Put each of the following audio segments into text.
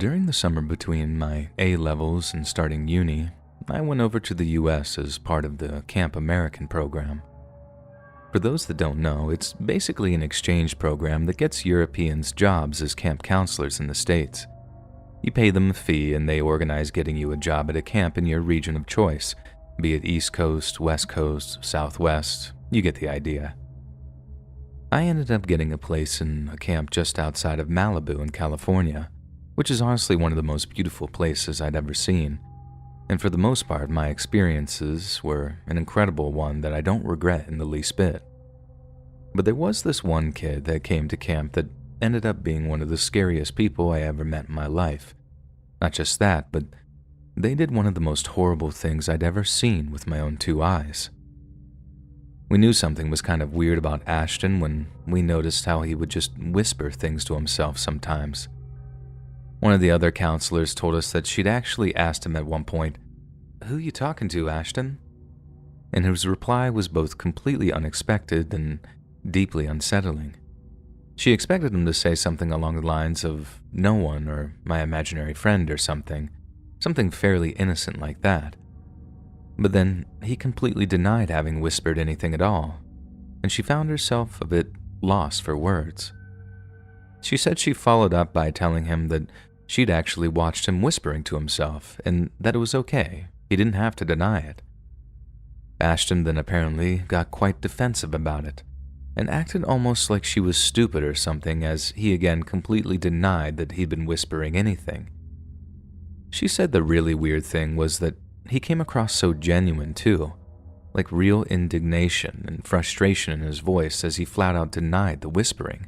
During the summer between my A levels and starting uni, I went over to the US as part of the Camp American program. For those that don't know, it's basically an exchange program that gets Europeans jobs as camp counselors in the States. You pay them a fee and they organize getting you a job at a camp in your region of choice, be it East Coast, West Coast, Southwest, you get the idea. I ended up getting a place in a camp just outside of Malibu in California, which is honestly one of the most beautiful places I'd ever seen. And for the most part, my experiences were an incredible one that I don't regret in the least bit. But there was this one kid that came to camp that ended up being one of the scariest people I ever met in my life. Not just that, but they did one of the most horrible things I'd ever seen with my own two eyes. We knew something was kind of weird about Ashton when we noticed how he would just whisper things to himself sometimes. One of the other counselors told us that she'd actually asked him at one point, "Who you talking to, Ashton?" And his reply was both completely unexpected and deeply unsettling. She expected him to say something along the lines of "no one" or "my imaginary friend" or something fairly innocent like that. But then he completely denied having whispered anything at all, and she found herself a bit lost for words. She said she followed up by telling him that she'd actually watched him whispering to himself and that it was okay, he didn't have to deny it. Ashton then apparently got quite defensive about it and acted almost like she was stupid or something as he again completely denied that he'd been whispering anything. She said the really weird thing was that he came across so genuine too, like real indignation and frustration in his voice as he flat out denied the whispering.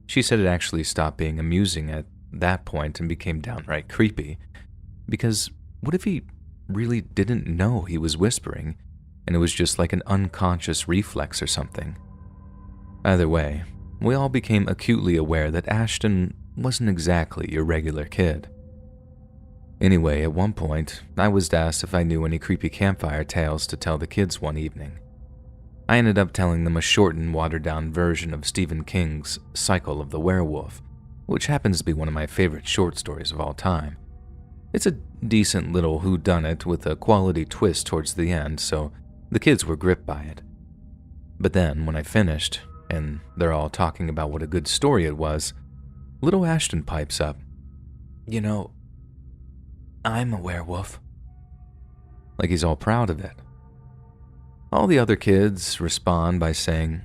She said it actually stopped being amusing at that point and became downright creepy, because what if he really didn't know he was whispering and it was just like an unconscious reflex or something? Either way, we all became acutely aware that Ashton wasn't exactly your regular kid. Anyway, at one point, I was asked if I knew any creepy campfire tales to tell the kids one evening. I ended up telling them a shortened, watered-down version of Stephen King's Cycle of the Werewolf, which happens to be one of my favorite short stories of all time. It's a decent little whodunit with a quality twist towards the end, so the kids were gripped by it. But then, when I finished, and they're all talking about what a good story it was, little Ashton pipes up, "You know, I'm a werewolf." Like he's all proud of it. All the other kids respond by saying,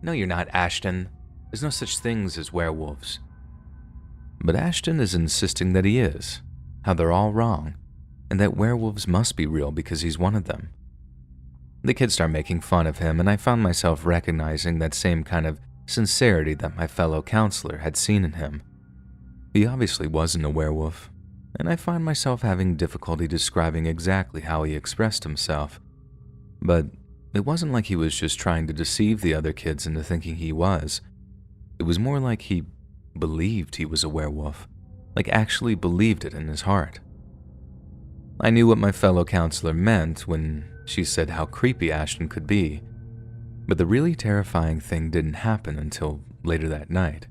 "No, you're not, Ashton. There's no such things as werewolves." But Ashton is insisting that he is, how they're all wrong, and that werewolves must be real because he's one of them. The kids start making fun of him, and I found myself recognizing that same kind of sincerity that my fellow counselor had seen in him. He obviously wasn't a werewolf, and I find myself having difficulty describing exactly how he expressed himself. But it wasn't like he was just trying to deceive the other kids into thinking he was. It was more like he believed he was a werewolf, like actually believed it in his heart. I knew what my fellow counselor meant when she said how creepy Ashton could be, but the really terrifying thing didn't happen until later that night.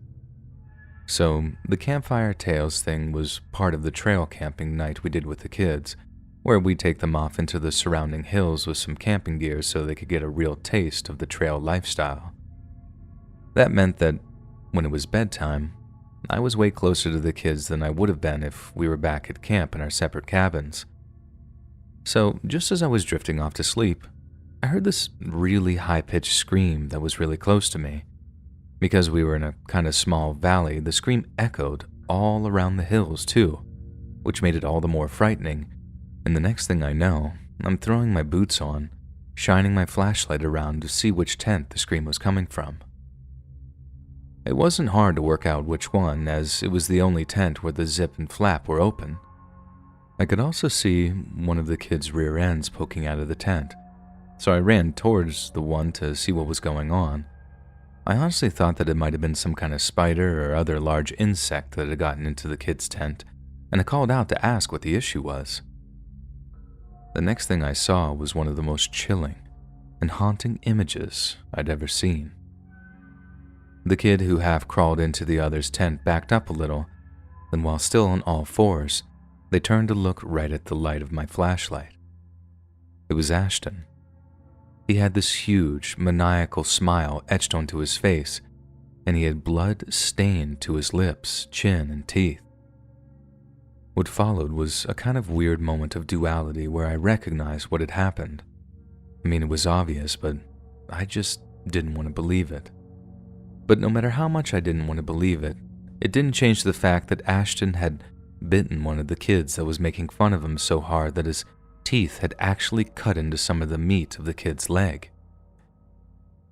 So, the campfire tales thing was part of the trail camping night we did with the kids, where we'd take them off into the surrounding hills with some camping gear so they could get a real taste of the trail lifestyle. That meant that when it was bedtime, I was way closer to the kids than I would have been if we were back at camp in our separate cabins. So, just as I was drifting off to sleep, I heard this really high-pitched scream that was really close to me. Because we were in a kind of small valley, the scream echoed all around the hills too, which made it all the more frightening, and the next thing I know, I'm throwing my boots on, shining my flashlight around to see which tent the scream was coming from. It wasn't hard to work out which one, as it was the only tent where the zip and flap were open. I could also see one of the kids' rear ends poking out of the tent, so I ran towards the one to see what was going on. I honestly thought that it might have been some kind of spider or other large insect that had gotten into the kids' tent, and I called out to ask what the issue was. The next thing I saw was one of the most chilling and haunting images I'd ever seen. The kid who half crawled into the other's tent backed up a little, Then while still on all fours, they turned to look right at the light of my flashlight. It was Ashton. He had this huge, maniacal smile etched onto his face, and he had blood stained to his lips, chin, and teeth. What followed was a kind of weird moment of duality where I recognized what had happened. I mean, it was obvious, but I just didn't want to believe it. But no matter how much I didn't want to believe it, it didn't change the fact that Ashton had bitten one of the kids that was making fun of him so hard that his teeth had actually cut into some of the meat of the kid's leg.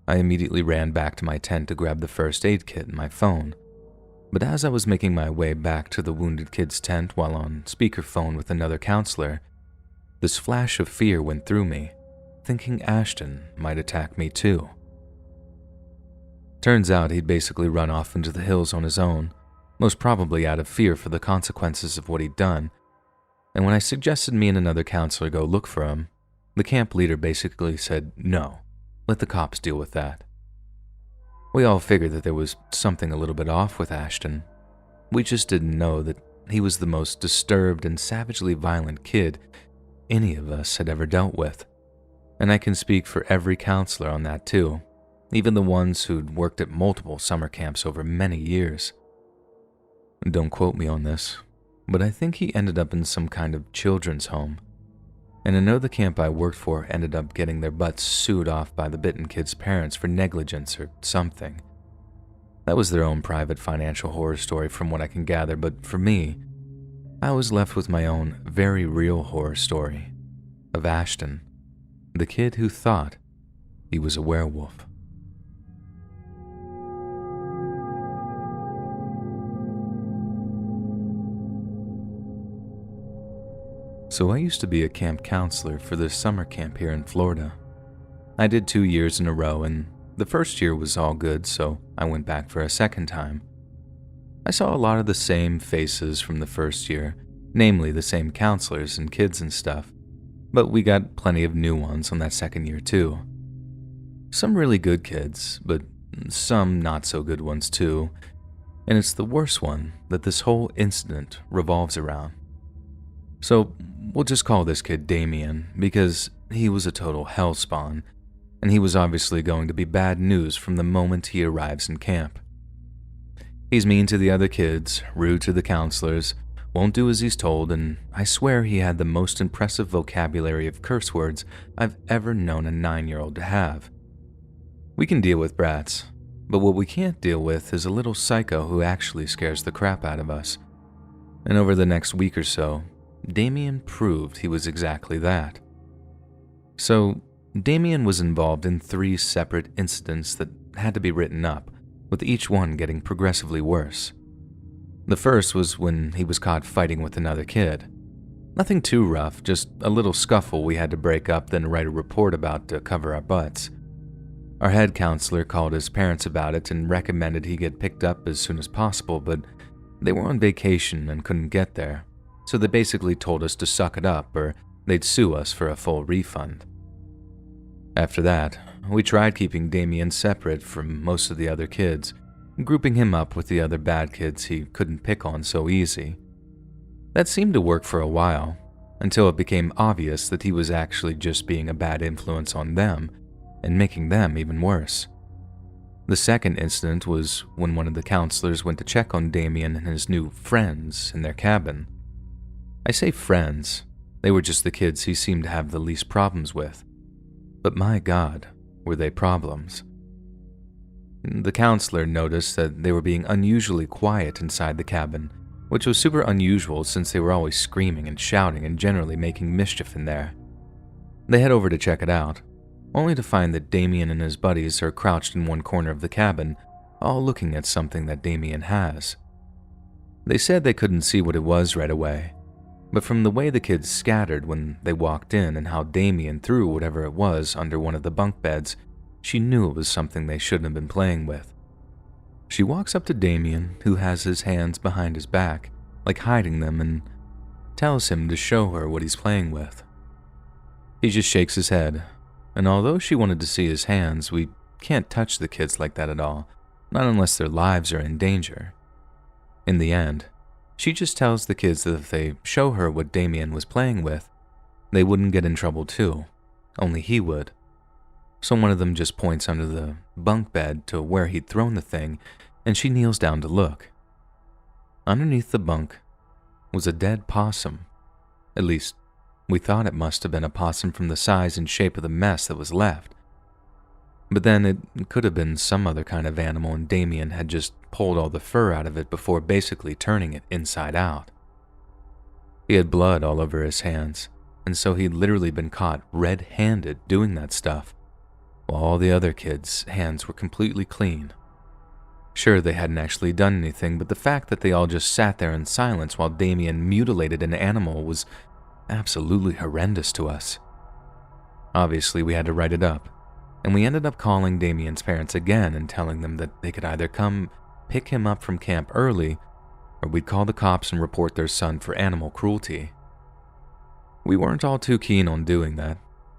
I immediately ran back to my tent to grab the first aid kit and my phone, but as I was making my way back to the wounded kid's tent while on speakerphone with another counselor, this flash of fear went through me, thinking Ashton might attack me too. Turns out he'd basically run off into the hills on his own, most probably out of fear for the consequences of what he'd done, and when I suggested me and another counselor go look for him, the camp leader basically said no, let the cops deal with that. We all figured that there was something a little bit off with Ashton. We just didn't know that he was the most disturbed and savagely violent kid any of us had ever dealt with, and I can speak for every counselor on that too, even the ones who'd worked at multiple summer camps over many years. Don't quote me on this, but I think he ended up in some kind of children's home, and I know the camp I worked for ended up getting their butts sued off by the bitten kid's parents for negligence or something. That was their own private financial horror story from what I can gather, but for me, I was left with my own very real horror story of Ashton, the kid who thought he was a werewolf. So I used to be a camp counselor for this summer camp here in Florida. I did 2 years in a row, and the first year was all good, so I went back for a second time. I saw a lot of the same faces from the first year, namely the same counselors and kids and stuff, but we got plenty of new ones on that second year too. Some really good kids, but some not so good ones too, and it's the worst one that this whole incident revolves around. So we'll just call this kid Damien because he was a total hellspawn, and he was obviously going to be bad news from the moment he arrives in camp. He's mean to the other kids, rude to the counselors, won't do as he's told, and I swear he had the most impressive vocabulary of curse words I've ever known a 9-year-old to have. We can deal with brats, but what we can't deal with is a little psycho who actually scares the crap out of us. And over the next week or so, Damien proved he was exactly that. So, Damien was involved in 3 separate incidents that had to be written up, with each one getting progressively worse. The first was when he was caught fighting with another kid. Nothing too rough, just a little scuffle we had to break up then write a report about to cover our butts. Our head counselor called his parents about it and recommended he get picked up as soon as possible, but they were on vacation and couldn't get there. So they basically told us to suck it up or they'd sue us for a full refund. After that, we tried keeping Damien separate from most of the other kids, grouping him up with the other bad kids he couldn't pick on so easy. That seemed to work for a while, until it became obvious that he was actually just being a bad influence on them and making them even worse. The second incident was when one of the counselors went to check on Damien and his new friends in their cabin. I say friends, they were just the kids he seemed to have the least problems with. But my God, were they problems. The counselor noticed that they were being unusually quiet inside the cabin, which was super unusual since they were always screaming and shouting and generally making mischief in there. They head over to check it out, only to find that Damien and his buddies are crouched in one corner of the cabin, all looking at something that Damien has. They said they couldn't see what it was right away, but from the way the kids scattered when they walked in and how Damien threw whatever it was under one of the bunk beds, she knew it was something they shouldn't have been playing with. She walks up to Damien, who has his hands behind his back, like hiding them, and tells him to show her what he's playing with. He just shakes his head, and although she wanted to see his hands, we can't touch the kids like that at all, not unless their lives are in danger. In the end, She just tells the kids that if they show her what Damien was playing with, they wouldn't get in trouble too, only he would. So one of them just points under the bunk bed to where he'd thrown the thing, and she kneels down to look. Underneath the bunk was a dead possum. At least, we thought it must have been a possum from the size and shape of the mess that was left. But then it could have been some other kind of animal, and Damien had just pulled all the fur out of it before basically turning it inside out. He had blood all over his hands, and so he'd literally been caught red-handed doing that stuff, while all the other kids' hands were completely clean. Sure, they hadn't actually done anything, but the fact that they all just sat there in silence while Damien mutilated an animal was absolutely horrendous to us. Obviously, we had to write it up, and we ended up calling Damien's parents again and telling them that they could either come pick him up from camp early, or we'd call the cops and report their son for animal cruelty. We weren't all too keen on doing that,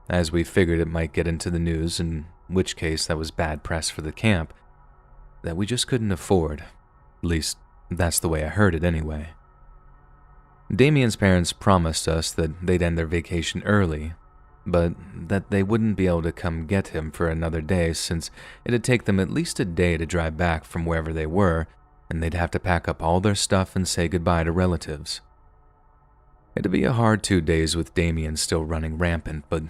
as we figured it might get into the news, in which case that was bad press for the camp that we just couldn't afford. At least, that's the way I heard it anyway. Damien's parents promised us that they'd end their vacation early, but that they wouldn't be able to come get him for another day since it'd take them at least a day to drive back from wherever they were, and they'd have to pack up all their stuff and say goodbye to relatives. It'd be a hard 2 days with Damien still running rampant, but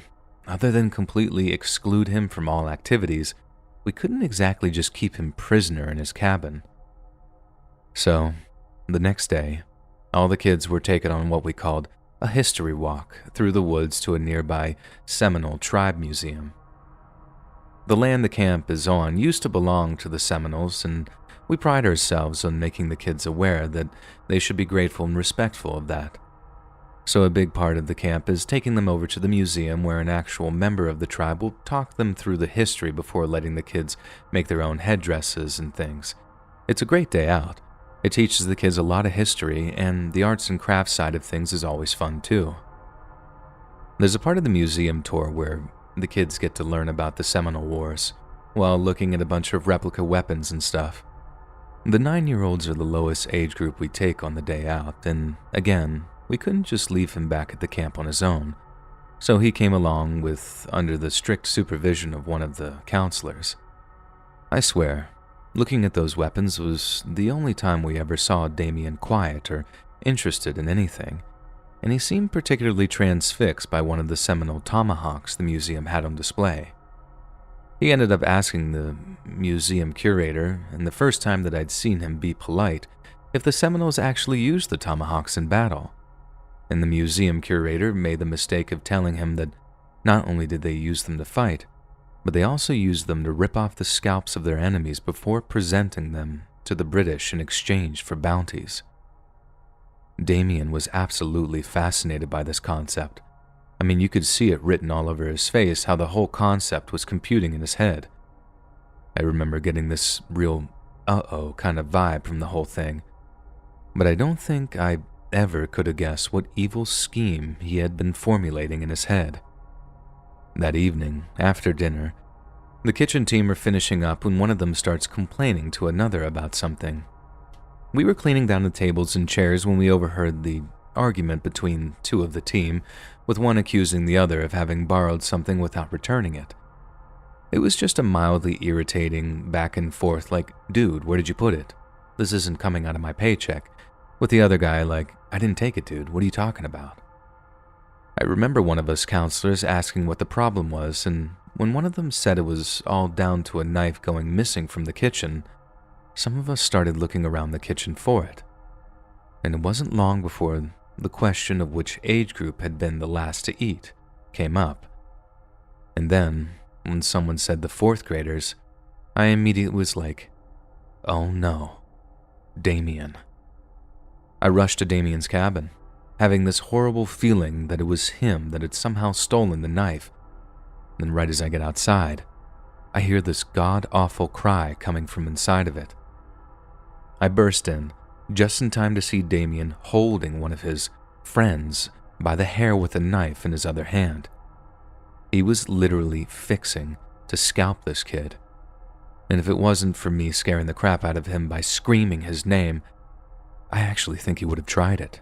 other than completely exclude him from all activities, we couldn't exactly just keep him prisoner in his cabin. So, the next day, all the kids were taken on what we called a history walk through the woods to a nearby Seminole tribe museum. The land the camp is on used to belong to the Seminoles, and we pride ourselves on making the kids aware that they should be grateful and respectful of that. So a big part of the camp is taking them over to the museum where an actual member of the tribe will talk them through the history before letting the kids make their own headdresses and things. It's a great day out. It teaches the kids a lot of history, and the arts and crafts side of things is always fun too. There's a part of the museum tour where the kids get to learn about the Seminole Wars, while looking at a bunch of replica weapons and stuff. The 9-year-olds are the lowest age group we take on the day out, and again, we couldn't just leave him back at the camp on his own, so he came along under the strict supervision of one of the counselors. I swear, looking at those weapons was the only time we ever saw Damien quiet or interested in anything, and he seemed particularly transfixed by one of the Seminole tomahawks the museum had on display. He ended up asking the museum curator, and the first time that I'd seen him be polite, if the Seminoles actually used the tomahawks in battle. And the museum curator made the mistake of telling him that not only did they use them to fight, but they also used them to rip off the scalps of their enemies before presenting them to the British in exchange for bounties. Damien was absolutely fascinated by this concept. I mean, you could see it written all over his face how the whole concept was computing in his head. I remember getting this real uh-oh kind of vibe from the whole thing, but I don't think I ever could have guessed what evil scheme he had been formulating in his head. That evening, after dinner, the kitchen team are finishing up when one of them starts complaining to another about something. We were cleaning down the tables and chairs when we overheard the argument between two of the team, with one accusing the other of having borrowed something without returning it. It was just a mildly irritating back and forth like, "Dude, where did you put it? This isn't coming out of my paycheck," with the other guy like, "I didn't take it, dude. What are you talking about?" I remember one of us counselors asking what the problem was, and when one of them said it was all down to a knife going missing from the kitchen, some of us started looking around the kitchen for it. And it wasn't long before the question of which age group had been the last to eat came up. And then, when someone said the 4th graders, I immediately was like, oh no, Damien. I rushed to Damien's cabin, having this horrible feeling that it was him that had somehow stolen the knife. Then right as I get outside, I hear this god-awful cry coming from inside of it. I burst in, just in time to see Damien holding one of his friends by the hair with a knife in his other hand. He was literally fixing to scalp this kid. And if it wasn't for me scaring the crap out of him by screaming his name, I actually think he would have tried it.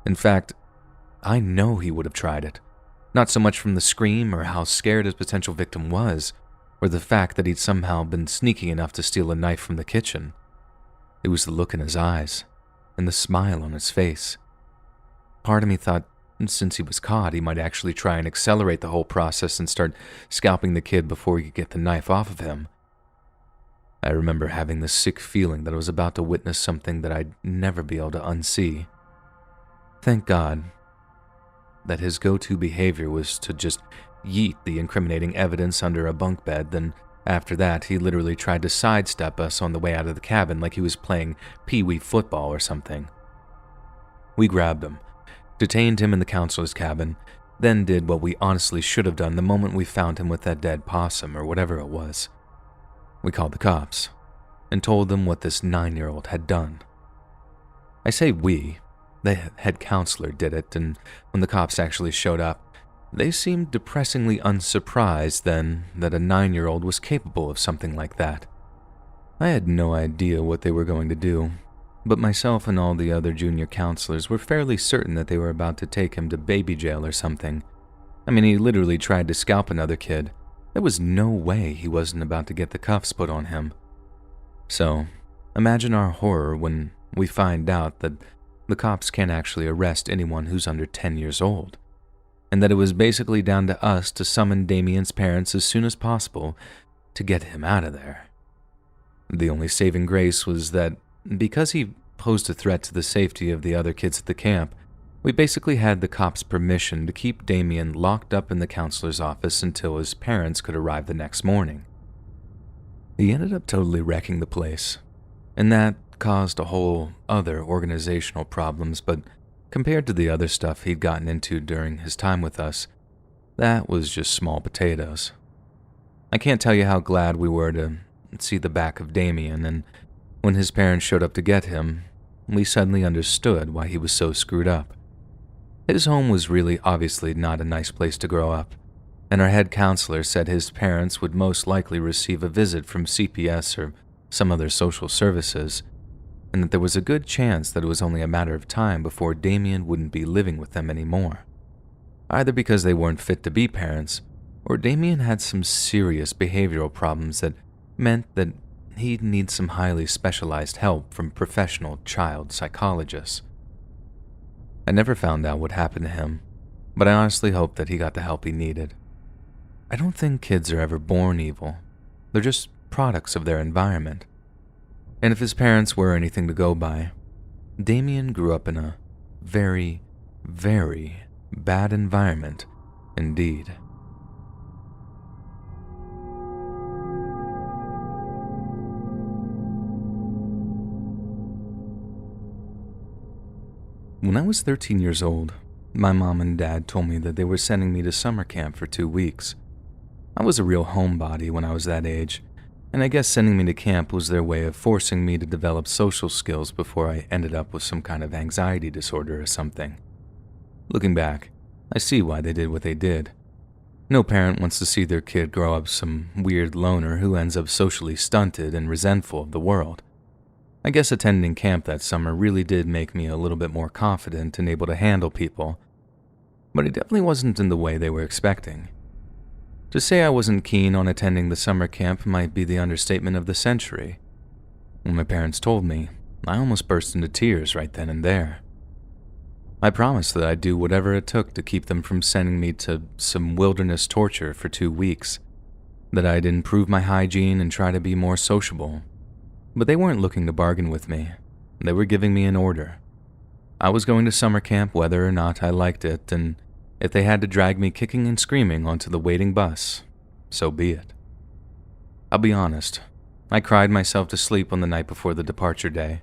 In fact, I know he would have tried it. Not so much from the scream or how scared his potential victim was, or the fact that he'd somehow been sneaky enough to steal a knife from the kitchen. It was the look in his eyes, and the smile on his face. Part of me thought, since he was caught, he might actually try and accelerate the whole process and start scalping the kid before he could get the knife off of him. I remember having this sick feeling that I was about to witness something that I'd never be able to unsee. Thank God that his go-to behavior was to just yeet the incriminating evidence under a bunk bed, then after that he literally tried to sidestep us on the way out of the cabin like he was playing pee-wee football or something. We grabbed him, detained him in the counselor's cabin, then did what we honestly should have done the moment we found him with that dead possum or whatever it was. We called the cops and told them what this 9-year-old had done. I say we. The head counselor did it, and when the cops actually showed up, they seemed depressingly unsurprised then that a 9-year-old was capable of something like that. I had no idea what they were going to do, but myself and all the other junior counselors were fairly certain that they were about to take him to baby jail or something. I mean, he literally tried to scalp another kid. There was no way he wasn't about to get the cuffs put on him. So, imagine our horror when we find out that the cops can't actually arrest anyone who's under 10 years old, and that it was basically down to us to summon Damien's parents as soon as possible to get him out of there. The only saving grace was that because he posed a threat to the safety of the other kids at the camp, we basically had the cops' permission to keep Damien locked up in the counselor's office until his parents could arrive the next morning. He ended up totally wrecking the place, and that caused a whole other organizational problems, but compared to the other stuff he'd gotten into during his time with us, that was just small potatoes. I can't tell you how glad we were to see the back of Damien, and when his parents showed up to get him, we suddenly understood why he was so screwed up. His home was really obviously not a nice place to grow up, and our head counselor said his parents would most likely receive a visit from CPS or some other social services, and that there was a good chance that it was only a matter of time before Damien wouldn't be living with them anymore. Either because they weren't fit to be parents, or Damien had some serious behavioral problems that meant that he'd need some highly specialized help from professional child psychologists. I never found out what happened to him, but I honestly hope that he got the help he needed. I don't think kids are ever born evil. They're just products of their environment. And if his parents were anything to go by, Damien grew up in a very, very bad environment indeed. When I was 13 years old, my mom and dad told me that they were sending me to summer camp for 2 weeks. I was a real homebody when I was that age, and I guess sending me to camp was their way of forcing me to develop social skills before I ended up with some kind of anxiety disorder or something. Looking back, I see why they did what they did. No parent wants to see their kid grow up some weird loner who ends up socially stunted and resentful of the world. I guess attending camp that summer really did make me a little bit more confident and able to handle people, but it definitely wasn't in the way they were expecting. To say I wasn't keen on attending the summer camp might be the understatement of the century. When my parents told me, I almost burst into tears right then and there. I promised that I'd do whatever it took to keep them from sending me to some wilderness torture for 2 weeks, that I'd improve my hygiene and try to be more sociable. But they weren't looking to bargain with me. They were giving me an order. I was going to summer camp whether or not I liked it, and if they had to drag me kicking and screaming onto the waiting bus, so be it. I'll be honest, I cried myself to sleep on the night before the departure day,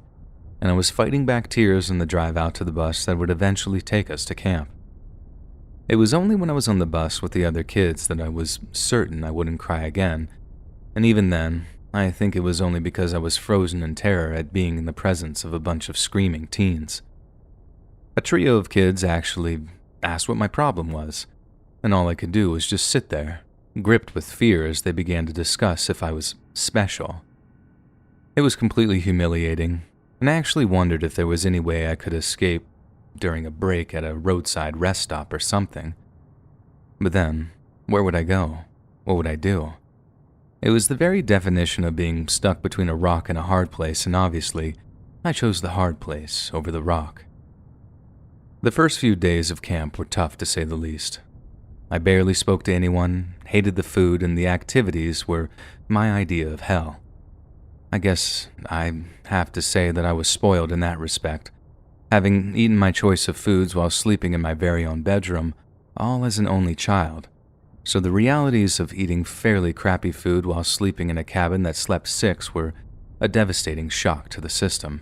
and I was fighting back tears on the drive out to the bus that would eventually take us to camp. It was only when I was on the bus with the other kids that I was certain I wouldn't cry again, and even then, I think it was only because I was frozen in terror at being in the presence of a bunch of screaming teens. A trio of kids actually asked what my problem was, and all I could do was just sit there, gripped with fear as they began to discuss if I was special. It was completely humiliating, and I actually wondered if there was any way I could escape during a break at a roadside rest stop or something. But then, where would I go? What would I do? It was the very definition of being stuck between a rock and a hard place, and obviously, I chose the hard place over the rock. The first few days of camp were tough to say the least. I barely spoke to anyone, hated the food, and the activities were my idea of hell. I guess I have to say that I was spoiled in that respect, having eaten my choice of foods while sleeping in my very own bedroom, all as an only child. So the realities of eating fairly crappy food while sleeping in a cabin that slept 6 were a devastating shock to the system.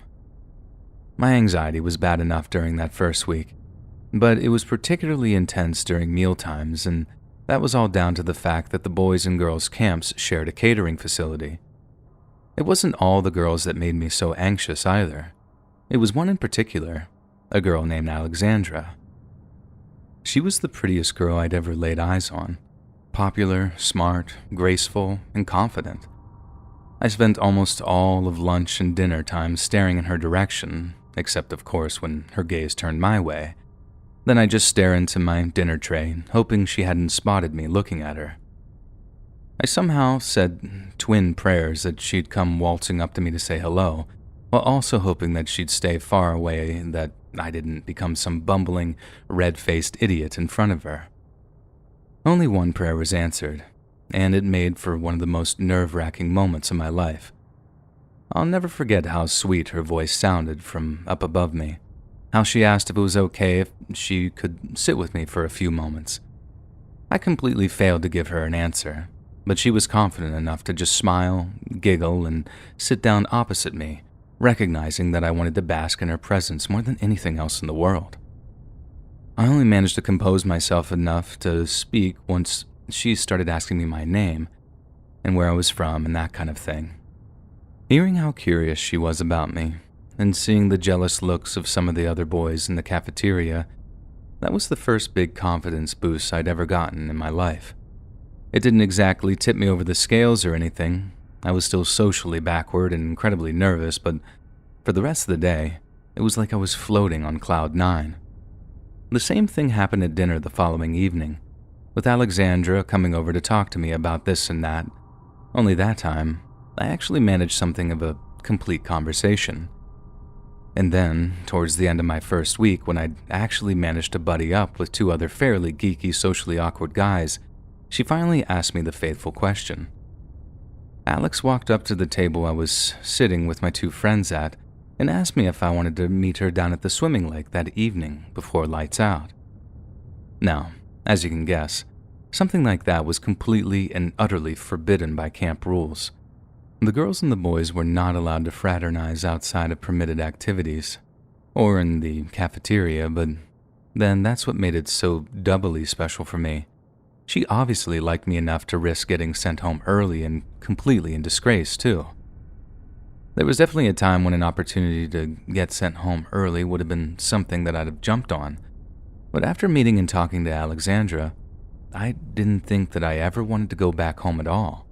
My anxiety was bad enough during that first week, but it was particularly intense during meal times, and that was all down to the fact that the boys and girls camps shared a catering facility. It wasn't all the girls that made me so anxious either. It was one in particular, a girl named Alexandra. She was the prettiest girl I'd ever laid eyes on. Popular, smart, graceful, and confident. I spent almost all of lunch and dinner time staring in her direction, except of course when her gaze turned my way. Then I'd just stare into my dinner tray, hoping she hadn't spotted me looking at her. I somehow said twin prayers that she'd come waltzing up to me to say hello, while also hoping that she'd stay far away, that I didn't become some bumbling, red-faced idiot in front of her. Only one prayer was answered, and it made for one of the most nerve-wracking moments of my life. I'll never forget how sweet her voice sounded from up above me, how she asked if it was okay if she could sit with me for a few moments. I completely failed to give her an answer, but she was confident enough to just smile, giggle, and sit down opposite me, recognizing that I wanted to bask in her presence more than anything else in the world. I only managed to compose myself enough to speak once she started asking me my name and where I was from and that kind of thing. Hearing how curious she was about me and seeing the jealous looks of some of the other boys in the cafeteria, that was the first big confidence boost I'd ever gotten in my life. It didn't exactly tip me over the scales or anything. I was still socially backward and incredibly nervous, but for the rest of the day, it was like I was floating on cloud 9. The same thing happened at dinner the following evening, with Alexandra coming over to talk to me about this and that. Only that time, I actually managed something of a complete conversation. And then, towards the end of my first week, when I'd actually managed to buddy up with 2 other fairly geeky, socially awkward guys, she finally asked me the fateful question. Alex walked up to the table I was sitting with my 2 friends at and asked me if I wanted to meet her down at the swimming lake that evening before lights out. Now, as you can guess, something like that was completely and utterly forbidden by camp rules. The girls and the boys were not allowed to fraternize outside of permitted activities, or in the cafeteria, but then that's what made it so doubly special for me. She obviously liked me enough to risk getting sent home early and completely in disgrace, too. There was definitely a time when an opportunity to get sent home early would have been something that I'd have jumped on, but after meeting and talking to Alexandra, I didn't think that I ever wanted to go back home at all.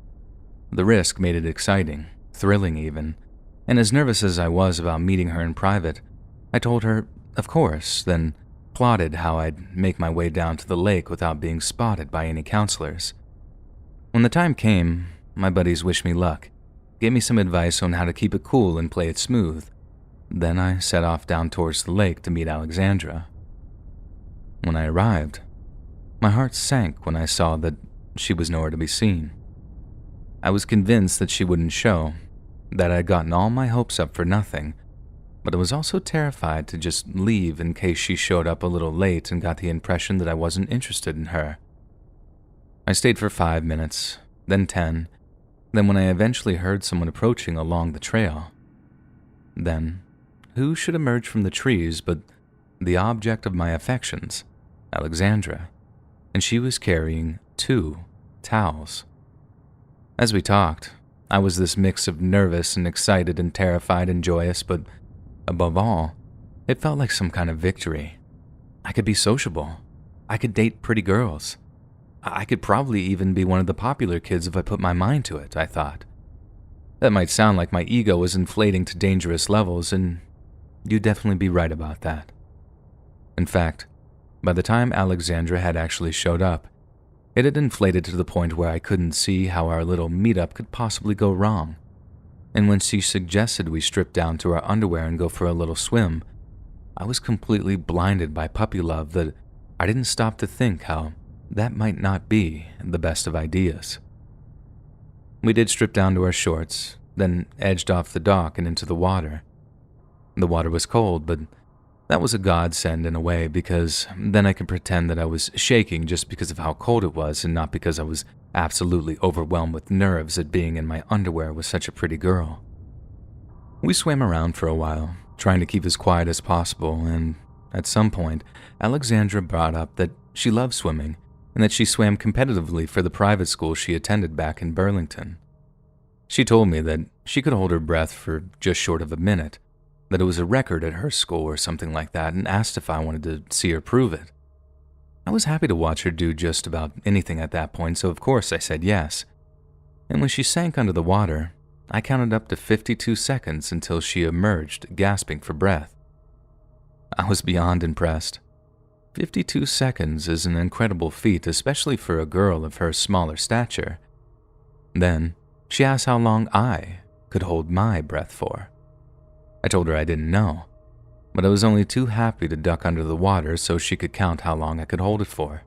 The risk made it exciting, thrilling even, and as nervous as I was about meeting her in private, I told her, of course, then plotted how I'd make my way down to the lake without being spotted by any counselors. When the time came, my buddies wished me luck, gave me some advice on how to keep it cool and play it smooth. Then I set off down towards the lake to meet Alexandra. When I arrived, my heart sank when I saw that she was nowhere to be seen. I was convinced that she wouldn't show, that I'd gotten all my hopes up for nothing, but I was also terrified to just leave in case she showed up a little late and got the impression that I wasn't interested in her. I stayed for 5 minutes, then 10, then when I eventually heard someone approaching along the trail. Then, who should emerge from the trees but the object of my affections, Alexandra, and she was carrying 2 towels. As we talked, I was this mix of nervous and excited and terrified and joyous, but above all, it felt like some kind of victory. I could be sociable. I could date pretty girls. I could probably even be one of the popular kids if I put my mind to it, I thought. That might sound like my ego was inflating to dangerous levels, and you'd definitely be right about that. In fact, by the time Alexandra had actually showed up, it had inflated to the point where I couldn't see how our little meetup could possibly go wrong. And when she suggested we strip down to our underwear and go for a little swim, I was completely blinded by puppy love that I didn't stop to think how that might not be the best of ideas. We did strip down to our shorts, then edged off the dock and into the water. The water was cold, but that was a godsend in a way, because then I could pretend that I was shaking just because of how cold it was and not because I was absolutely overwhelmed with nerves at being in my underwear with such a pretty girl. We swam around for a while, trying to keep as quiet as possible, and at some point, Alexandra brought up that she loved swimming and that she swam competitively for the private school she attended back in Burlington. She told me that she could hold her breath for just short of a minute, that it was a record at her school or something like that, and asked if I wanted to see her prove it. I was happy to watch her do just about anything at that point, so of course I said yes. And when she sank under the water, I counted up to 52 seconds until she emerged, gasping for breath. I was beyond impressed. 52 seconds is an incredible feat, especially for a girl of her smaller stature. Then, she asked how long I could hold my breath for. I told her I didn't know, but I was only too happy to duck under the water so she could count how long I could hold it for.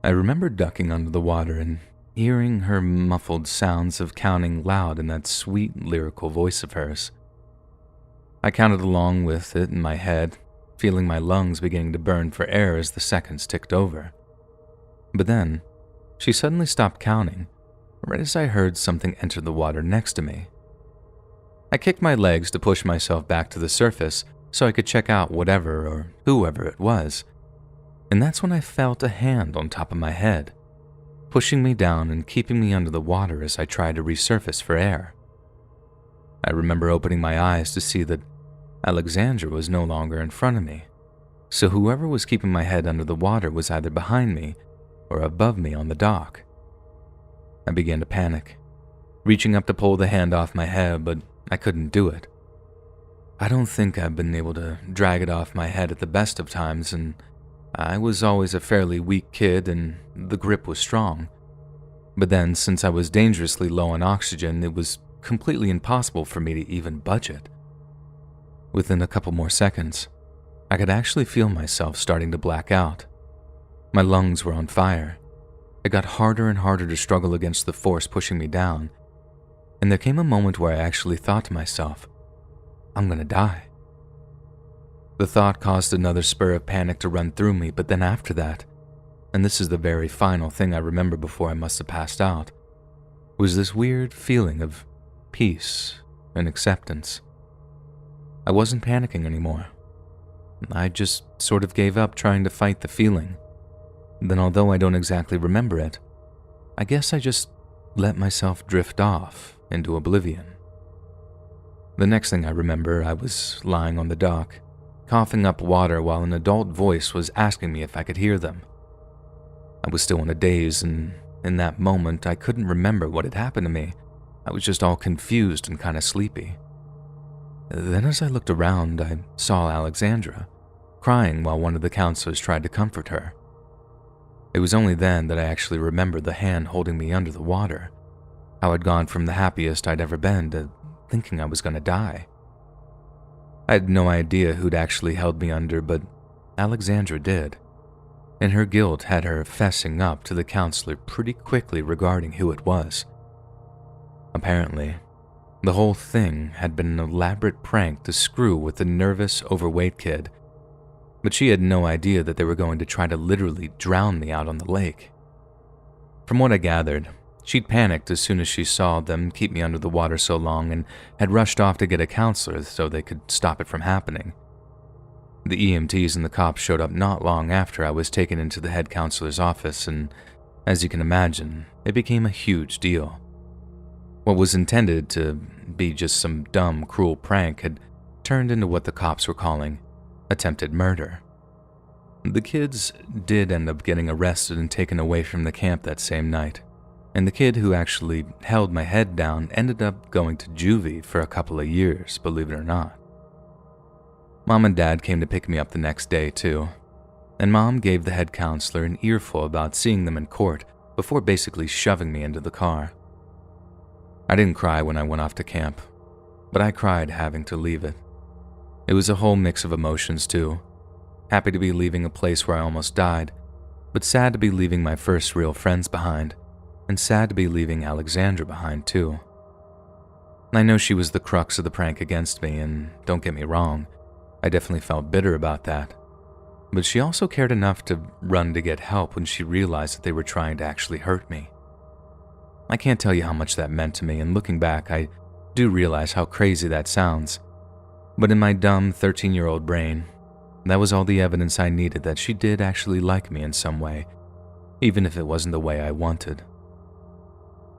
I remember ducking under the water and hearing her muffled sounds of counting loud in that sweet, lyrical voice of hers. I counted along with it in my head, feeling my lungs beginning to burn for air as the seconds ticked over. But then, she suddenly stopped counting, right as I heard something enter the water next to me. I kicked my legs to push myself back to the surface so I could check out whatever or whoever it was, and that's when I felt a hand on top of my head, pushing me down and keeping me under the water as I tried to resurface for air. I remember opening my eyes to see that Alexandra was no longer in front of me, so whoever was keeping my head under the water was either behind me or above me on the dock. I began to panic, reaching up to pull the hand off my head, but I couldn't do it. I don't think I've been able to drag it off my head at the best of times, and I was always a fairly weak kid and the grip was strong. But then, since I was dangerously low on oxygen, it was completely impossible for me to even budge it. Within a couple more seconds, I could actually feel myself starting to black out. My lungs were on fire. It got harder and harder to struggle against the force pushing me down, and there came a moment where I actually thought to myself, I'm gonna die. The thought caused another spur of panic to run through me, but then after that, and this is the very final thing I remember before I must have passed out, was this weird feeling of peace and acceptance. I wasn't panicking anymore. I just sort of gave up trying to fight the feeling. Then, although I don't exactly remember it, I guess I just let myself drift off into oblivion. The next thing I remember, I was lying on the dock, coughing up water while an adult voice was asking me if I could hear them. I was still in a daze, and in that moment, I couldn't remember what had happened to me. I was just all confused and kind of sleepy. Then as I looked around, I saw Alexandra, crying while one of the counselors tried to comfort her. It was only then that I actually remembered the hand holding me under the water, how I'd gone from the happiest I'd ever been to thinking I was going to die. I had no idea who'd actually held me under, but Alexandra did, and her guilt had her fessing up to the counselor pretty quickly regarding who it was. Apparently, the whole thing had been an elaborate prank to screw with the nervous, overweight kid, but she had no idea that they were going to try to literally drown me out on the lake. From what I gathered, she'd panicked as soon as she saw them keep me under the water so long and had rushed off to get a counselor so they could stop it from happening. The EMTs and the cops showed up not long after I was taken into the head counselor's office, and as you can imagine, it became a huge deal. What was intended to be just some dumb, cruel prank had turned into what the cops were calling attempted murder. The kids did end up getting arrested and taken away from the camp that same night, And the kid who actually held my head down ended up going to juvie for a couple of years, believe it or not. Mom and Dad came to pick me up the next day too, and Mom gave the head counselor an earful about seeing them in court before basically shoving me into the car. I didn't cry when I went off to camp, but I cried having to leave it. It was a whole mix of emotions too. Happy to be leaving a place where I almost died, but sad to be leaving my first real friends behind, and sad to be leaving Alexandra behind too. I know she was the crux of the prank against me, and don't get me wrong, I definitely felt bitter about that. But she also cared enough to run to get help when she realized that they were trying to actually hurt me. I can't tell you how much that meant to me, and looking back, I do realize how crazy that sounds. But in my dumb 13-year-old brain, that was all the evidence I needed that she did actually like me in some way, even if it wasn't the way I wanted.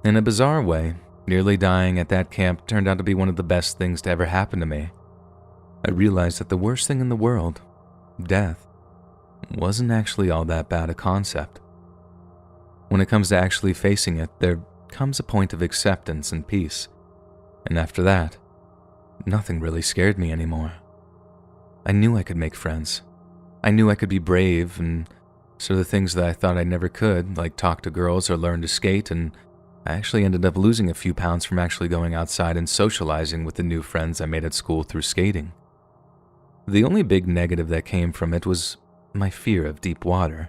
In a bizarre way, nearly dying at that camp turned out to be one of the best things to ever happen to me. I realized that the worst thing in the world, death, wasn't actually all that bad a concept. When it comes to actually facing it, there comes a point of acceptance and peace, and after that, nothing really scared me anymore. I knew I could make friends. I knew I could be brave, and so the things that I thought I never could, like talk to girls or learn to skate, and I actually ended up losing a few pounds from actually going outside and socializing with the new friends I made at school through skating. The only big negative that came from it was my fear of deep water.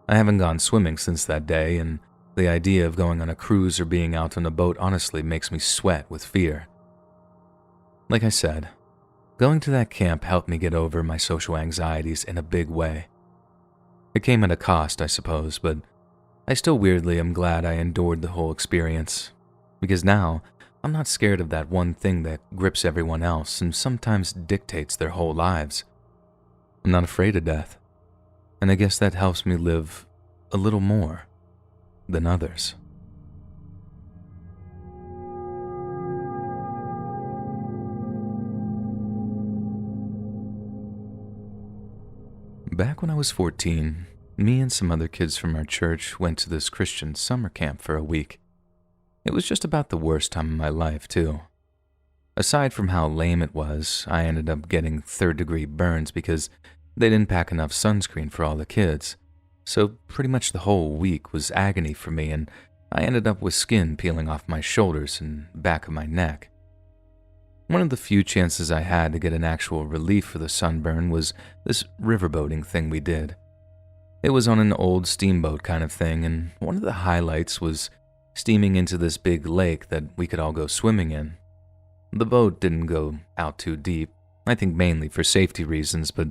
I haven't gone swimming since that day, and the idea of going on a cruise or being out on a boat honestly makes me sweat with fear. Like I said, going to that camp helped me get over my social anxieties in a big way. It came at a cost, I suppose, but I still weirdly am glad I endured the whole experience, because now I'm not scared of that one thing that grips everyone else and sometimes dictates their whole lives. I'm not afraid of death, and I guess that helps me live a little more than others. Back when I was 14, me and some other kids from our church went to this Christian summer camp for a week. It was just about the worst time of my life, too. Aside from how lame it was, I ended up getting third-degree burns because they didn't pack enough sunscreen for all the kids. So pretty much the whole week was agony for me, and I ended up with skin peeling off my shoulders and back of my neck. One of the few chances I had to get an actual relief for the sunburn was this riverboating thing we did. It was on an old steamboat kind of thing, and one of the highlights was steaming into this big lake that we could all go swimming in. The boat didn't go out too deep, I think mainly for safety reasons, but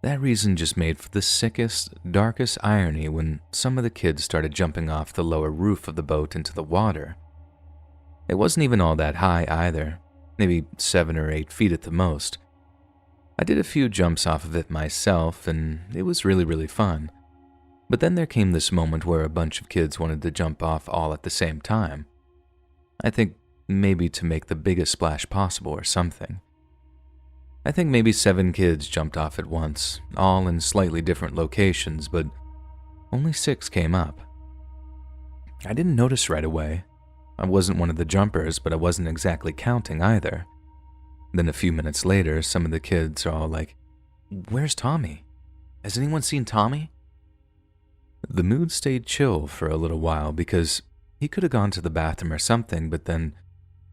that reason just made for the sickest, darkest irony when some of the kids started jumping off the lower roof of the boat into the water. It wasn't even all that high either, maybe 7 or 8 feet at the most. I did a few jumps off of it myself, and it was really fun. But then there came this moment where a bunch of kids wanted to jump off all at the same time. I think maybe to make the biggest splash possible or something. I think maybe 7 kids jumped off at once, all in slightly different locations, but only 6 came up. I didn't notice right away. I wasn't one of the jumpers, but I wasn't exactly counting either. Then a few minutes later, some of the kids are all like, "Where's Tommy? Has anyone seen Tommy?" The mood stayed chill for a little while because he could have gone to the bathroom or something, but then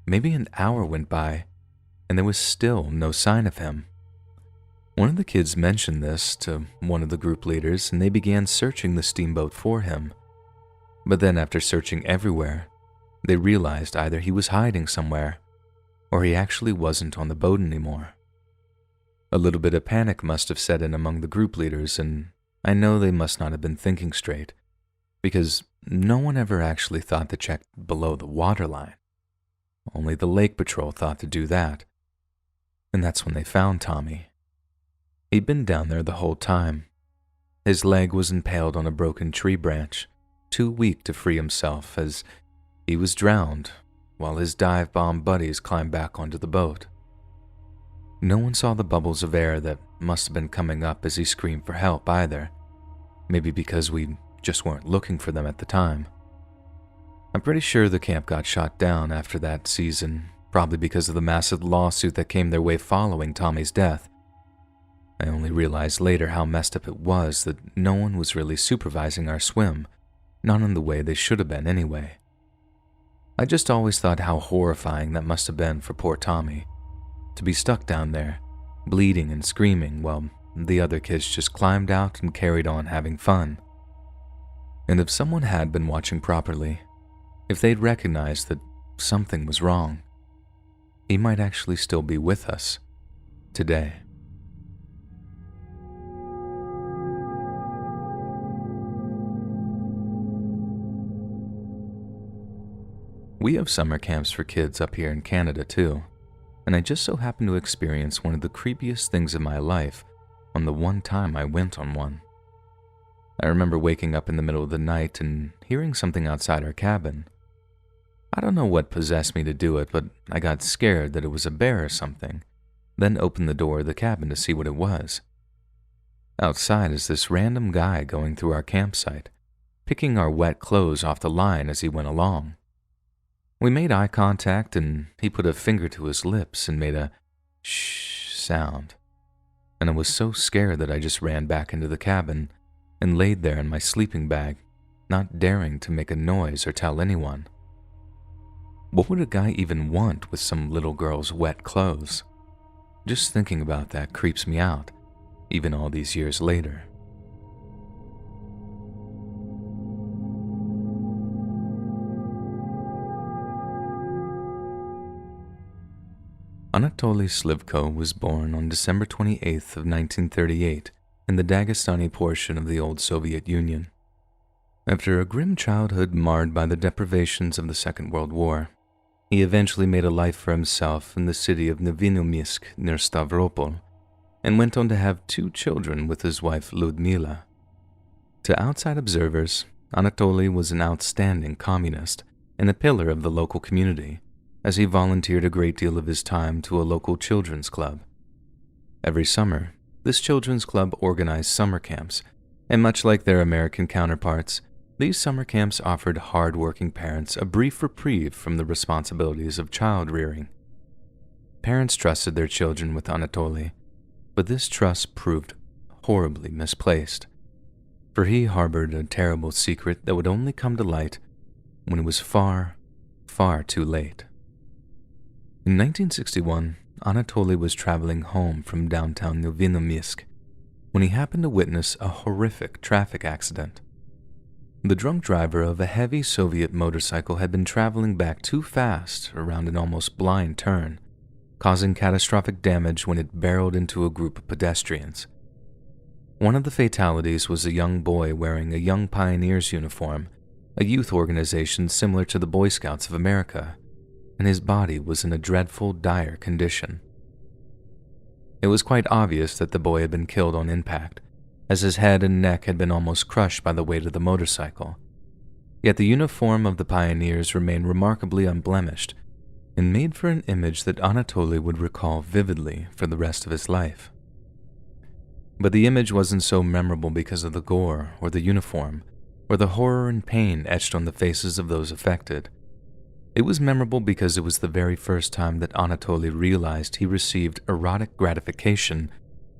maybe an hour went by and there was still no sign of him. One of the kids mentioned this to one of the group leaders, and they began searching the steamboat for him. But then after searching everywhere, they realized either he was hiding somewhere or he actually wasn't on the boat anymore. A little bit of panic must have set in among the group leaders, and I know they must not have been thinking straight, because no one ever actually thought to check below the waterline. Only the lake patrol thought to do that. And that's when they found Tommy. He'd been down there the whole time. His leg was impaled on a broken tree branch, too weak to free himself as he was drowned while his dive bomb buddies climbed back onto the boat. No one saw the bubbles of air that must have been coming up as he screamed for help either, maybe because we just weren't looking for them at the time. I'm pretty sure the camp got shot down after that season, probably because of the massive lawsuit that came their way following Tommy's death. I only realized later how messed up it was that no one was really supervising our swim, not in the way they should have been anyway. I just always thought how horrifying that must have been for poor Tommy, to be stuck down there, bleeding and screaming while the other kids just climbed out and carried on having fun. And if someone had been watching properly, if they'd recognized that something was wrong, he might actually still be with us today. We have summer camps for kids up here in Canada too, and I just so happened to experience one of the creepiest things in my life on the one time I went on one. I remember waking up in the middle of the night and hearing something outside our cabin. I don't know what possessed me to do it, but I got scared that it was a bear or something, then opened the door of the cabin to see what it was. Outside is this random guy going through our campsite, picking our wet clothes off the line as he went along. We made eye contact and he put a finger to his lips and made a shh sound. And I was so scared that I just ran back into the cabin and laid there in my sleeping bag, not daring to make a noise or tell anyone. What would a guy even want with some little girl's wet clothes? Just thinking about that creeps me out, even all these years later. Anatoly Slivko was born on December 28th of 1938 in the Dagestani portion of the old Soviet Union. After a grim childhood marred by the deprivations of the Second World War, he eventually made a life for himself in the city of Novinomysk near Stavropol, and went on to have 2 children with his wife Ludmila. To outside observers, Anatoly was an outstanding communist and a pillar of the local community, as he volunteered a great deal of his time to a local children's club. Every summer, this children's club organized summer camps, and much like their American counterparts, these summer camps offered hard-working parents a brief reprieve from the responsibilities of child-rearing. Parents trusted their children with Anatoly, but this trust proved horribly misplaced, for he harbored a terrible secret that would only come to light when it was far, far too late. In 1961, Anatoly was traveling home from downtown Novinomysk when he happened to witness a horrific traffic accident. The drunk driver of a heavy Soviet motorcycle had been traveling back too fast around an almost blind turn, causing catastrophic damage when it barreled into a group of pedestrians. One of the fatalities was a young boy wearing a Young Pioneers uniform, a youth organization similar to the Boy Scouts of America, and his body was in a dreadful, dire condition. It was quite obvious that the boy had been killed on impact, as his head and neck had been almost crushed by the weight of the motorcycle. Yet the uniform of the pioneers remained remarkably unblemished and made for an image that Anatoly would recall vividly for the rest of his life. But the image wasn't so memorable because of the gore or the uniform or the horror and pain etched on the faces of those affected. It was memorable because it was the very first time that Anatoly realized he received erotic gratification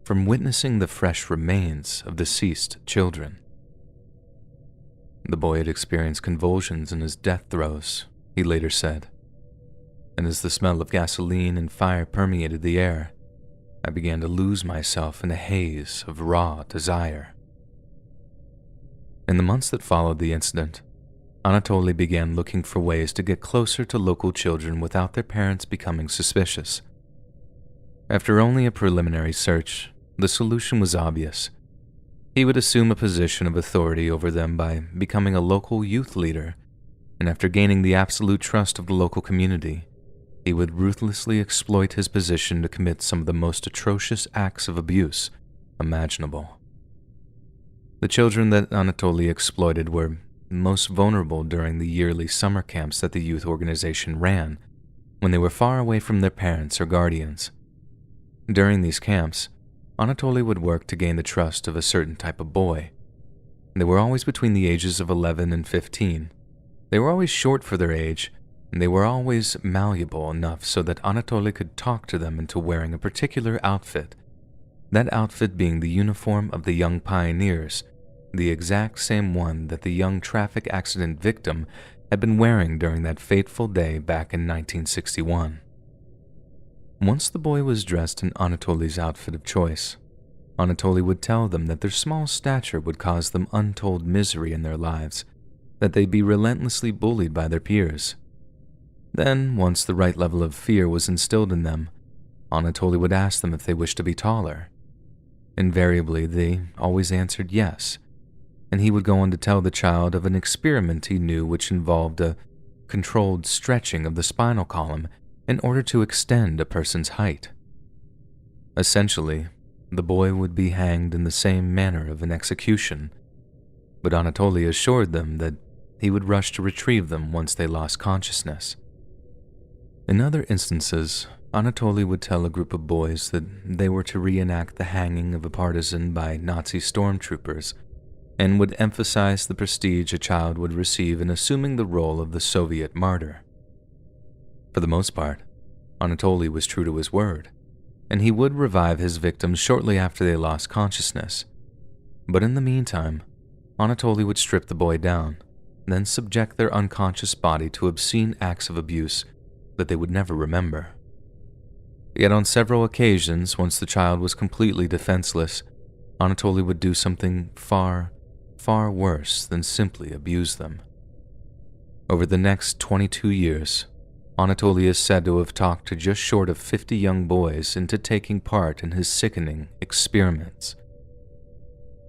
from witnessing the fresh remains of deceased children. The boy had experienced convulsions in his death throes, he later said, and as the smell of gasoline and fire permeated the air, I began to lose myself in a haze of raw desire. In the months that followed the incident, Anatoly began looking for ways to get closer to local children without their parents becoming suspicious. After only a preliminary search, the solution was obvious. He would assume a position of authority over them by becoming a local youth leader, and after gaining the absolute trust of the local community, he would ruthlessly exploit his position to commit some of the most atrocious acts of abuse imaginable. The children that Anatoly exploited were most vulnerable during the yearly summer camps that the youth organization ran, when they were far away from their parents or guardians. During these camps, Anatoly would work to gain the trust of a certain type of boy. They were always between the ages of 11 and 15, They were always short for their age, and they were always malleable enough so that Anatoly could talk to them into wearing a particular outfit, that outfit being the uniform of the young pioneers, the exact same one that the young traffic accident victim had been wearing during that fateful day back in 1961. Once the boy was dressed in Anatoly's outfit of choice, Anatoly would tell them that their small stature would cause them untold misery in their lives, that they'd be relentlessly bullied by their peers. Then, once the right level of fear was instilled in them, Anatoly would ask them if they wished to be taller. Invariably, they always answered yes, and he would go on to tell the child of an experiment he knew which involved a controlled stretching of the spinal column in order to extend a person's height. Essentially, the boy would be hanged in the same manner of an execution, but Anatoly assured them that he would rush to retrieve them once they lost consciousness. In other instances, Anatoly would tell a group of boys that they were to reenact the hanging of a partisan by Nazi stormtroopers, and would emphasize the prestige a child would receive in assuming the role of the Soviet martyr. For the most part, Anatoly was true to his word, and he would revive his victims shortly after they lost consciousness. But in the meantime, Anatoly would strip the boy down, then subject their unconscious body to obscene acts of abuse that they would never remember. Yet on several occasions, once the child was completely defenseless, Anatoly would do something far, far worse than simply abuse them. Over the next 22 years, Anatoly is said to have talked to just short of 50 young boys into taking part in his sickening experiments.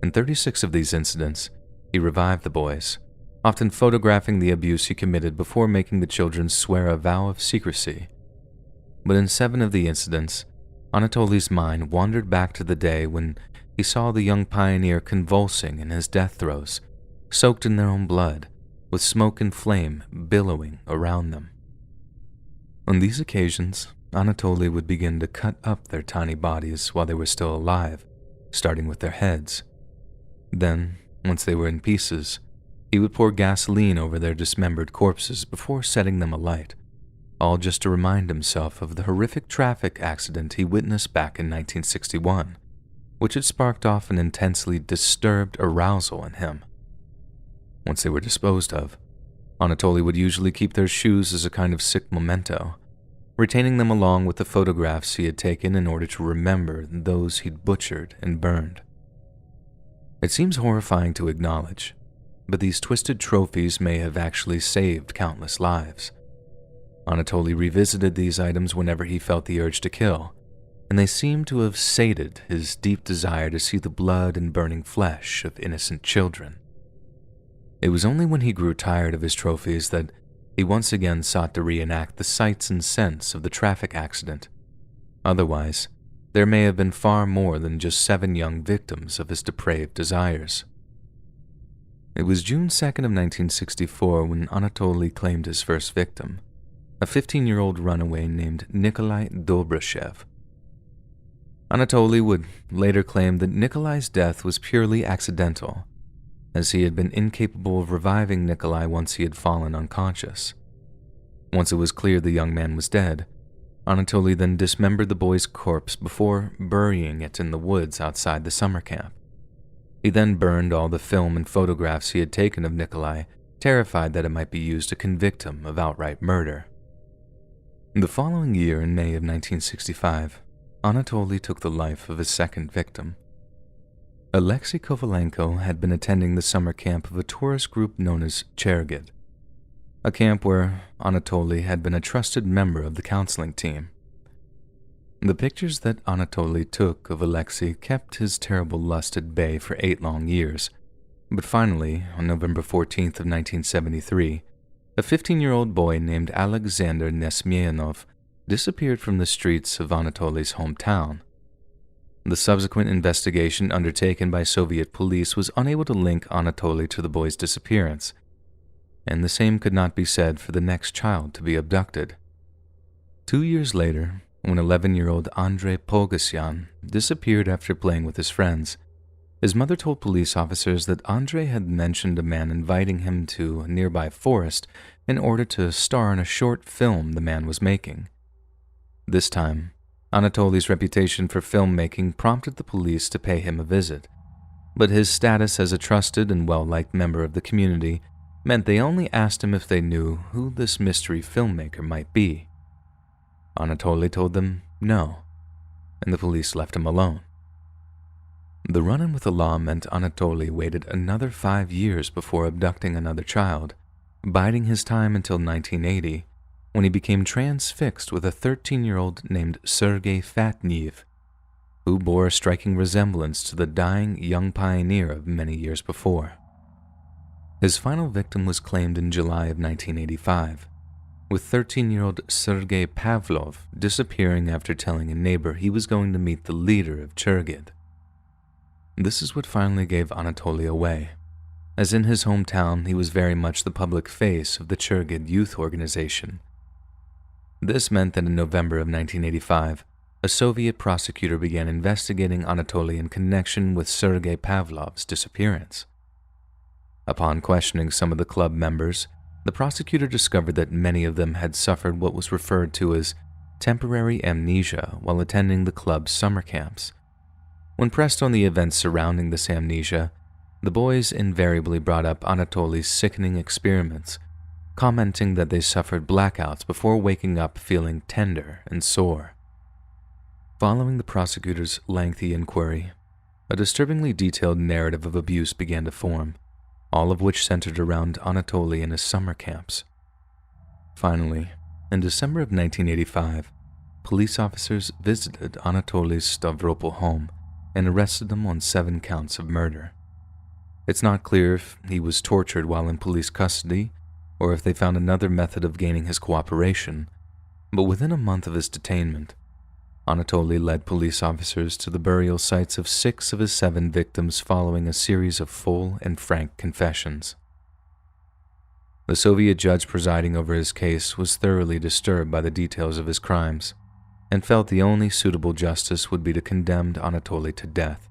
In 36 of these incidents, he revived the boys, often photographing the abuse he committed before making the children swear a vow of secrecy. But in 7 of the incidents, Anatoly's mind wandered back to the day when he saw the young pioneer convulsing in his death throes, soaked in their own blood, with smoke and flame billowing around them. On these occasions, Anatoly would begin to cut up their tiny bodies while they were still alive, starting with their heads. Then, once they were in pieces, he would pour gasoline over their dismembered corpses before setting them alight, all just to remind himself of the horrific traffic accident he witnessed back in 1961, which had sparked off an intensely disturbed arousal in him. Once they were disposed of, Anatoly would usually keep their shoes as a kind of sick memento, retaining them along with the photographs he had taken in order to remember those he'd butchered and burned. It seems horrifying to acknowledge, but these twisted trophies may have actually saved countless lives. Anatoly revisited these items whenever he felt the urge to kill, and they seemed to have sated his deep desire to see the blood and burning flesh of innocent children. It was only when he grew tired of his trophies that he once again sought to reenact the sights and scents of the traffic accident. Otherwise, there may have been far more than just 7 young victims of his depraved desires. It was June 2nd of 1964 when Anatoly claimed his first victim, a 15-year-old runaway named Nikolai Dobryshev. Anatoly would later claim that Nikolai's death was purely accidental, as he had been incapable of reviving Nikolai once he had fallen unconscious. Once it was clear the young man was dead, Anatoly then dismembered the boy's corpse before burying it in the woods outside the summer camp. He then burned all the film and photographs he had taken of Nikolai, terrified that it might be used to convict him of outright murder. The following year, in May of 1965, Anatoly took the life of his second victim. Alexei Kovalenko had been attending the summer camp of a tourist group known as Chergid, a camp where Anatoly had been a trusted member of the counseling team. The pictures that Anatoly took of Alexei kept his terrible lust at bay for 8 long years, but finally, on November 14th of 1973, a 15-year-old boy named Alexander Nesmianov disappeared from the streets of Anatoly's hometown. The subsequent investigation undertaken by Soviet police was unable to link Anatoly to the boy's disappearance, and the same could not be said for the next child to be abducted. 2 years later, when 11-year-old Andrei Pogasyan disappeared after playing with his friends, His mother told police officers that Andre had mentioned a man inviting him to a nearby forest in order to star in a short film the man was making. This time, Anatoly's reputation for filmmaking prompted the police to pay him a visit, but his status as a trusted and well-liked member of the community meant they only asked him if they knew who this mystery filmmaker might be. Anatoly told them no, and the police left him alone. The run-in with the law meant Anatoly waited another 5 years before abducting another child, biding his time until 1980, when he became transfixed with a 13-year-old named Sergei Fatniev, who bore a striking resemblance to the dying young pioneer of many years before. His final victim was claimed in July of 1985, with 13-year-old Sergei Pavlov disappearing after telling a neighbor he was going to meet the leader of Churgid. This is what finally gave Anatoly away, as in his hometown he was very much the public face of the Churgid youth organization. This meant that in November of 1985, a Soviet prosecutor began investigating Anatoly in connection with Sergei Pavlov's disappearance. Upon questioning some of the club members, the prosecutor discovered that many of them had suffered what was referred to as temporary amnesia while attending the club's summer camps. When pressed on the events surrounding this amnesia, the boys invariably brought up Anatoly's sickening experiments, commenting that they suffered blackouts before waking up feeling tender and sore. Following the prosecutor's lengthy inquiry, a disturbingly detailed narrative of abuse began to form, all of which centered around Anatoly and his summer camps. Finally, in December of 1985, police officers visited Anatoly's Stavropol home and arrested him on 7 counts of murder. It's not clear if he was tortured while in police custody or if they found another method of gaining his cooperation, but within a month of his detainment, Anatoly led police officers to the burial sites of 6 of his 7 victims following a series of full and frank confessions. The Soviet judge presiding over his case was thoroughly disturbed by the details of his crimes and felt the only suitable justice would be to condemn Anatoly to death.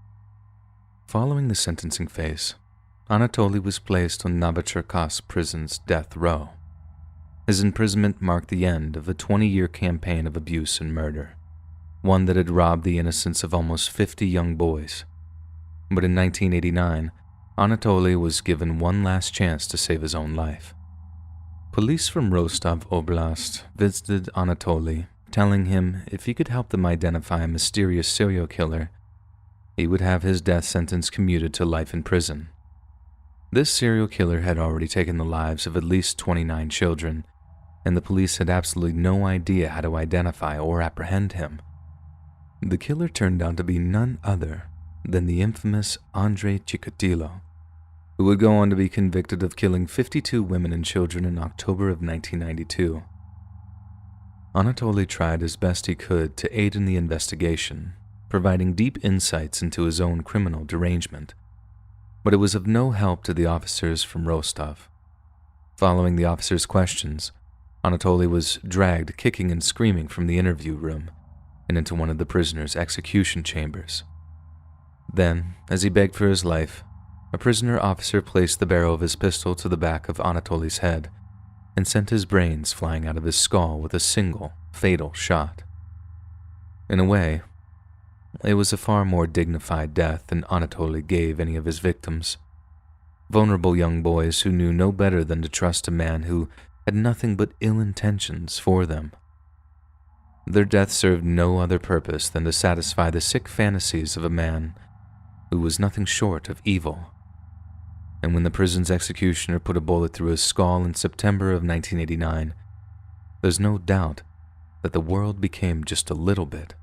Following the sentencing phase, Anatoly was placed on Novocherkassk prison's death row. His imprisonment marked the end of a 20-year campaign of abuse and murder, one that had robbed the innocence of almost 50 young boys. But in 1989, Anatoly was given one last chance to save his own life. Police from Rostov Oblast visited Anatoly, telling him if he could help them identify a mysterious serial killer, he would have his death sentence commuted to life in prison. This serial killer had already taken the lives of at least 29 children, and the police had absolutely no idea how to identify or apprehend him. The killer turned out to be none other than the infamous Andrei Chikatilo, who would go on to be convicted of killing 52 women and children in October of 1992. Anatoly tried as best he could to aid in the investigation, providing deep insights into his own criminal derangement, but it was of no help to the officers from Rostov. Following the officers' questions, Anatoly was dragged kicking and screaming from the interview room and into one of the prisoners' execution chambers. Then, as he begged for his life, a prisoner officer placed the barrel of his pistol to the back of Anatoly's head and sent his brains flying out of his skull with a single, fatal shot. In a way, it was a far more dignified death than Anatoly gave any of his victims. Vulnerable young boys who knew no better than to trust a man who had nothing but ill intentions for them. Their death served no other purpose than to satisfy the sick fantasies of a man who was nothing short of evil. And when the prison's executioner put a bullet through his skull in September of 1989, there's no doubt that the world became just a little bit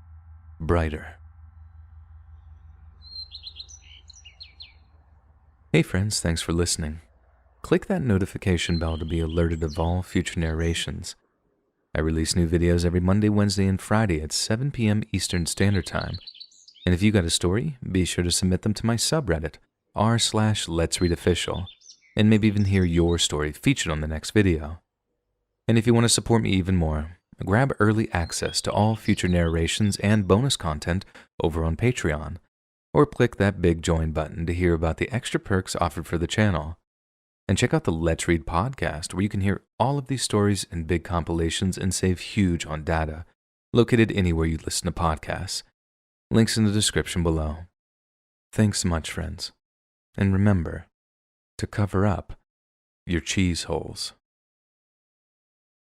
brighter. Hey friends, thanks for listening. Click that notification bell to be alerted of all future narrations. I release new videos every Monday, Wednesday, and Friday at 7 p.m. Eastern Standard Time. And if you got a story, be sure to submit them to my subreddit, r/letsreadofficial, and maybe even hear your story featured on the next video. And if you want to support me even more, grab early access to all future narrations and bonus content over on Patreon, or click that big join button to hear about the extra perks offered for the channel. And check out the Let's Read podcast, where you can hear all of these stories in big compilations and save huge on data, located anywhere you listen to podcasts. Links in the description below. Thanks so much, friends. And remember to cover up your cheese holes.